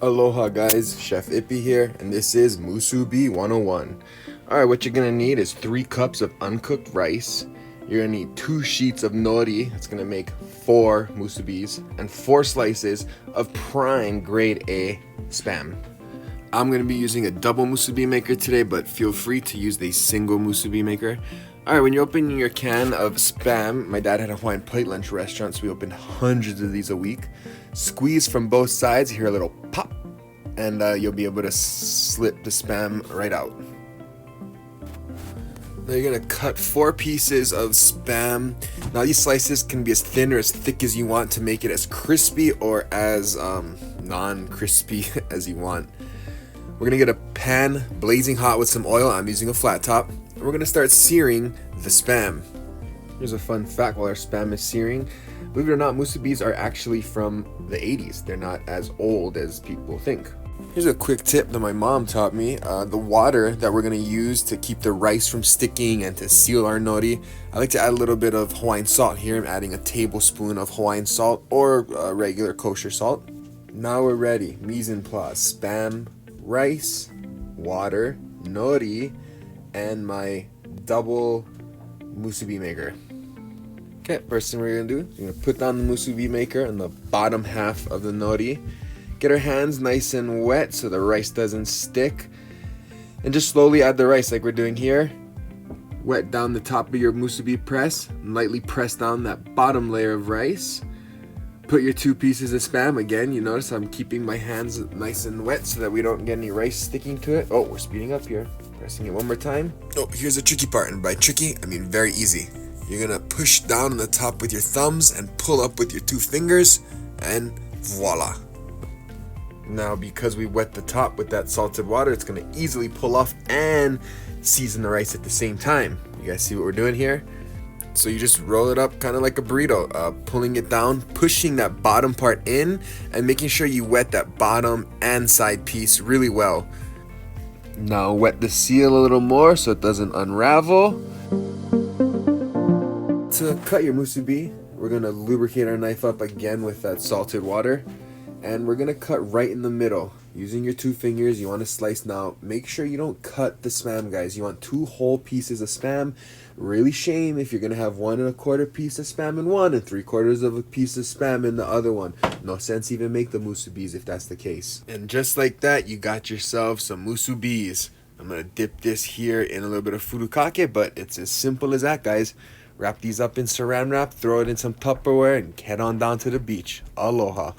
Aloha guys, Chef Ippy here, and this is Musubi 101. Alright, what you're gonna need is 3 cups of uncooked rice. You're gonna need 2 sheets of nori, that's gonna make 4 musubis, and 4 slices of prime grade A spam. I'm gonna be using a double musubi maker today, but feel free to use the single musubi maker. Alright, when you're opening your can of spam, my dad had a Hawaiian plate lunch restaurant, so we opened hundreds of these a week. Squeeze from both sides, you hear a little pop, and you'll be able to slip the spam right out. Now you're gonna cut 4 pieces of spam. Now these slices can be as thin or as thick as you want to make it as crispy or as non-crispy as you want. We're gonna get a pan blazing hot with some oil. I'm using a flat top. And we're gonna start searing the spam. Here's a fun fact while our spam is searing. Believe it or not, musubis are actually from the 80s. They're not as old as people think. Here's a quick tip that my mom taught me. The water that we're gonna use to keep the rice from sticking and to seal our nori, I like to add a little bit of Hawaiian salt here. I'm adding a tablespoon of Hawaiian salt or regular kosher salt. Now we're ready. Mise en place. Spam, rice, water, nori, and my double musubi maker. Okay, first thing we're gonna do is we're gonna put down the musubi maker on the bottom half of the nori. Get our hands nice and wet so the rice doesn't stick. And just slowly add the rice like we're doing here. Wet down the top of your musubi press. And lightly press down that bottom layer of rice. Put your 2 pieces of spam. Again, you notice I'm keeping my hands nice and wet so that we don't get any rice sticking to it. Oh, we're speeding up here. Pressing it one more time. Oh, here's the tricky part. And by tricky, I mean very easy. You're gonna push down on the top with your thumbs and pull up with your 2 fingers, and voila. Now, because we wet the top with that salted water, it's gonna easily pull off and season the rice at the same time. You guys see what we're doing here? So you just roll it up kind of like a burrito, pulling it down, pushing that bottom part in, and making sure you wet that bottom and side piece really well. Now wet the seal a little more so it doesn't unravel. To cut your musubi, we're gonna lubricate our knife up again with that salted water, and we're gonna cut right in the middle. Using your 2 fingers, you want to slice. Now make sure you don't cut the spam, guys. You want 2 whole pieces of spam. Really shame if you're gonna have 1 1/4 piece of spam in one and 3/4 of a piece of spam in the other one. No sense even make the musubis if that's the case. And just like that, you got yourself some musubis. I'm gonna dip this here in a little bit of furikake, but it's as simple as that, guys. Wrap these up in saran wrap, throw it in some Tupperware, and head on down to the beach. Aloha.